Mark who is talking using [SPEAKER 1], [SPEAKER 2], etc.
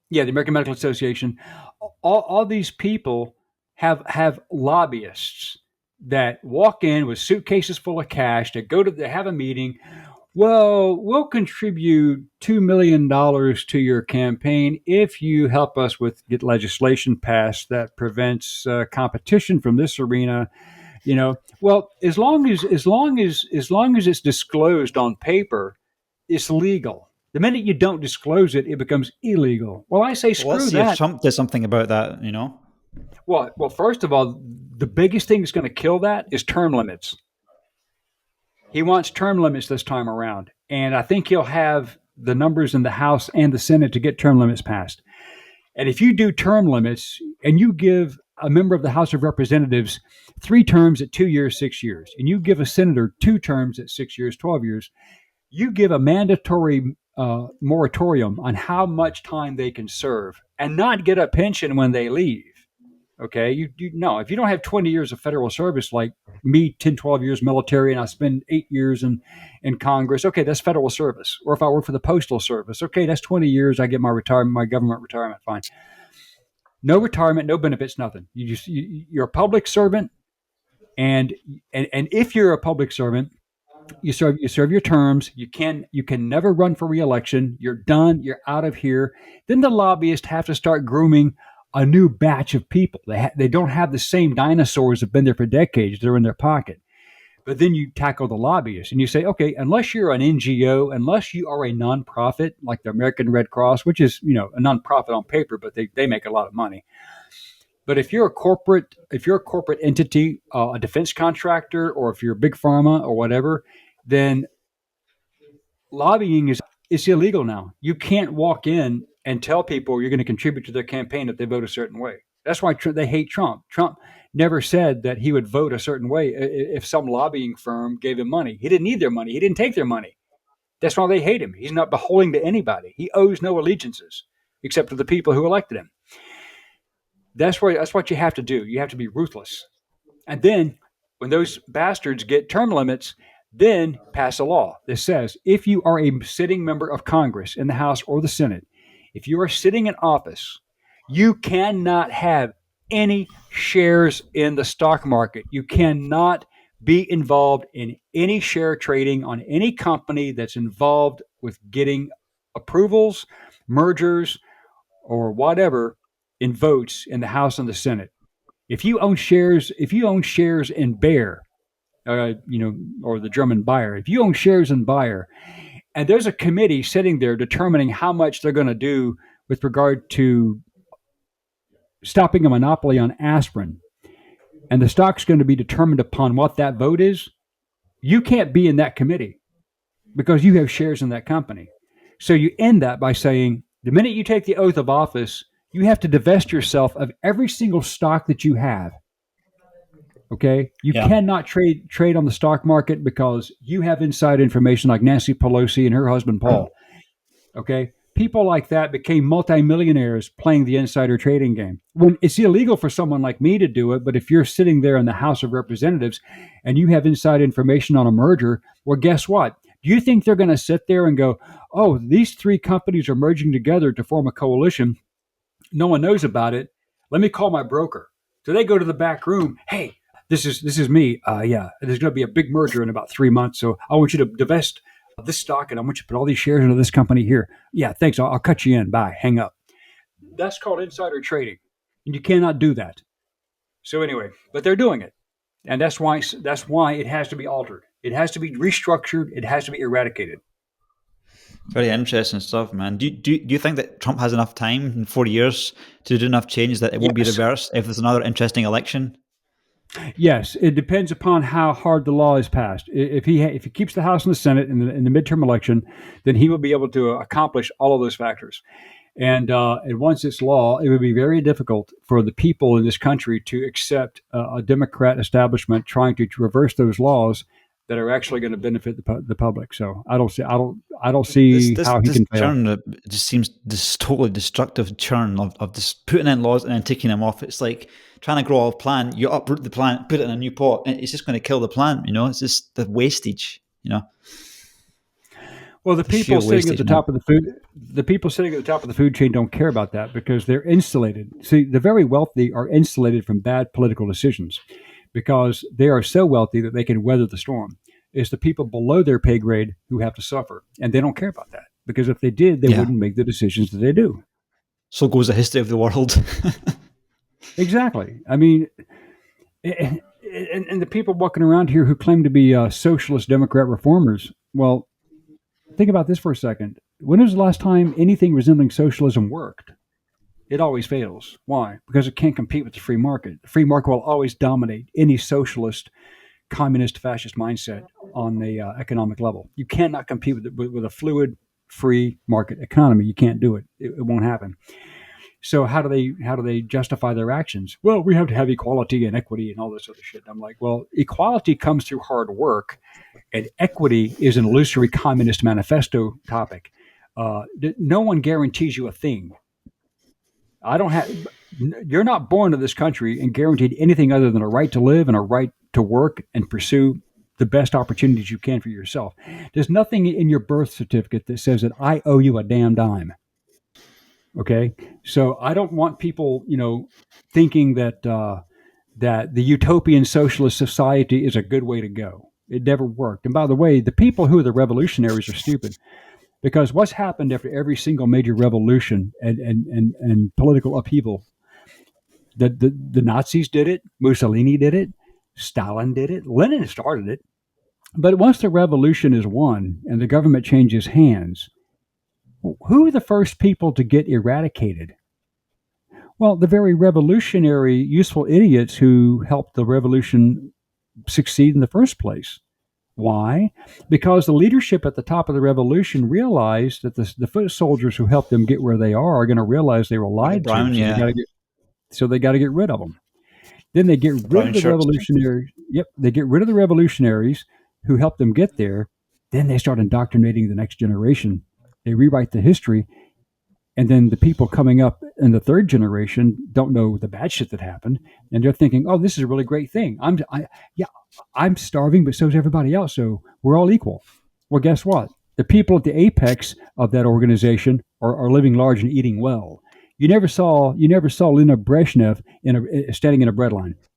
[SPEAKER 1] Yeah, the American Medical Association. All these people have lobbyists that walk in with suitcases full of cash. They have a meeting. Well, we'll contribute $2 million to your campaign if you help us get legislation passed that prevents competition from this arena. Well, as long as it's disclosed on paper, it's legal. The minute you don't disclose it, it becomes illegal. Well, I say
[SPEAKER 2] Well, let's
[SPEAKER 1] screw
[SPEAKER 2] see if
[SPEAKER 1] that.
[SPEAKER 2] Trump does something about that.
[SPEAKER 1] Well, first of all, the biggest thing that's going to kill that is term limits. He wants term limits this time around, and I think he'll have the numbers in the House and the Senate to get term limits passed. And if you do term limits and you give a member of the House of Representatives 3 terms at 2 years, 6 years, and you give a senator 2 terms at 6 years, 12 years, you give a mandatory moratorium on how much time they can serve and not get a pension when they leave. Okay, you no, if you don't have 20 years of federal service like me, 10, 12 years military, and I spend 8 years in Congress, okay, that's federal service. Or if I work for the Postal Service, okay, that's 20 years, I get my retirement, my government retirement, fine. No retirement, no benefits, nothing. You're a public servant, and if you're a public servant, you serve your terms. You can never run for reelection. You're done. You're out of here. Then the lobbyists have to start grooming a new batch of people. They don't have the same dinosaurs that have been there for decades. They're in their pocket. But then you tackle the lobbyists and you say, okay, unless you're an NGO, unless you are a nonprofit like the American Red Cross, which is a nonprofit on paper, but they make a lot of money. But if you're a corporate entity, a defense contractor, or if you're a big pharma or whatever, then lobbying is illegal now. You can't walk in and tell people you're going to contribute to their campaign if they vote a certain way. That's why they hate Trump. Trump never said that he would vote a certain way if some lobbying firm gave him money. He didn't need their money. He didn't take their money. That's why they hate him. He's not beholden to anybody. He owes no allegiances except to the people who elected him. That's what you have to do. You have to be ruthless. And then when those bastards get term limits, then pass a law that says if you are a sitting member of Congress in the House or the Senate, if you are sitting in office, you cannot have any shares in the stock market. You cannot be involved in any share trading on any company that's involved with getting approvals, mergers, or whatever in votes in the House and the Senate. If you own shares in Bayer, or the German Bayer, if you own shares in Bayer, and there's a committee sitting there determining how much they're going to do with regard to stopping a monopoly on aspirin, and the stock's going to be determined upon what that vote is, you can't be in that committee because you have shares in that company. So you end that by saying the minute you take the oath of office, you have to divest yourself of every single stock that you have. Okay, you
[SPEAKER 2] Yeah.
[SPEAKER 1] cannot trade on the stock market because you have inside information like Nancy Pelosi and her husband Paul. Okay, people like that became multimillionaires playing the insider trading game. When it's illegal for someone like me to do it, but if you're sitting there in the House of Representatives and you have inside information on a merger, well, guess what? Do you think they're going to sit there and go, "Oh, these three companies are merging together to form a coalition. No one knows about it. Let me call my broker." So they go to the back room. Hey, this is me. Yeah, there's going to be a big merger in about 3 months. So I want you to divest of this stock, and I want you to put all these shares into this company here. Yeah, thanks. I'll cut you in. Bye. Hang up. That's called insider trading, and you cannot do that. So anyway, but they're doing it, and that's why it has to be altered. It has to be restructured. It has to be eradicated.
[SPEAKER 2] Very interesting stuff, man. Do you think that Trump has enough time in 4 years to do enough change that it won't be
[SPEAKER 1] Yes.
[SPEAKER 2] reversed if there's another interesting election?
[SPEAKER 1] Yes, it depends upon how hard the law is passed. If he keeps the House and the Senate in the midterm election, then he will be able to accomplish all of those factors. And once it's law, it would be very difficult for the people in this country to accept a Democrat establishment trying to reverse those laws that are actually going to benefit the public. So I don't
[SPEAKER 2] This
[SPEAKER 1] see
[SPEAKER 2] this
[SPEAKER 1] how he
[SPEAKER 2] this
[SPEAKER 1] can fail.
[SPEAKER 2] churn just seems this totally destructive churn of just putting in laws and then taking them off. It's like trying to grow a plant. You uproot the plant, put it in a new pot, and it's just going to kill the plant. It's just the wastage.
[SPEAKER 1] Well, the
[SPEAKER 2] The sheer
[SPEAKER 1] people sitting at the
[SPEAKER 2] wastage, man.
[SPEAKER 1] top of the people sitting at the top of the food chain don't care about that because they're insulated. See, the very wealthy are insulated from bad political decisions because they are so wealthy that they can weather the storm. It's the people below their pay grade who have to suffer, and they don't care about that because if they did, they
[SPEAKER 2] Yeah.
[SPEAKER 1] wouldn't make the decisions that they do.
[SPEAKER 2] So goes the history of the world.
[SPEAKER 1] Exactly. I mean, and the people walking around here who claim to be socialist Democrat reformers, well, think about this for a second. When was the last time anything resembling socialism worked? It always fails. Why? Because it can't compete with the free market. The free market will always dominate any socialist, communist, fascist mindset on the economic level. You cannot compete with a fluid, free market economy. You can't do it. It won't happen. So how do they justify their actions? Well, we have to have equality and equity and all this other shit. I'm like, well, equality comes through hard work, and equity is an illusory communist manifesto topic. No one guarantees you a thing. I don't have. You're not born to this country and guaranteed anything other than a right to live and a right to work and pursue the best opportunities you can for yourself. There's nothing in your birth certificate that says that I owe you a damn dime. Okay, so I don't want people, thinking that the utopian socialist society is a good way to go. It never worked. And by the way, the people who are the revolutionaries are stupid because what's happened after every single major revolution and political upheaval? The Nazis did it, Mussolini did it, Stalin did it, Lenin started it. But once the revolution is won and the government changes hands, who are the first people to get eradicated? Well, the very revolutionary, useful idiots who helped the revolution succeed in the first place. Why? Because the leadership at the top of the revolution realized that the foot soldiers who helped them get where they are going to realize they were
[SPEAKER 2] Like the
[SPEAKER 1] lied to,
[SPEAKER 2] brown, yeah.
[SPEAKER 1] so they got to get rid of them. Then they get
[SPEAKER 2] The
[SPEAKER 1] rid of
[SPEAKER 2] brown
[SPEAKER 1] the
[SPEAKER 2] shirts.
[SPEAKER 1] revolutionaries. Yep, they get rid of the revolutionaries who helped them get there. Then they start indoctrinating the next generation. They rewrite the history, and then the people coming up in the third generation don't know the bad shit that happened, and they're thinking, "Oh, this is a really great thing. Yeah, I'm starving, but so is everybody else. So we're all equal." Well, guess what? The people at the apex of that organization are living large and eating well. You never saw Lena Brezhnev standing in a bread line.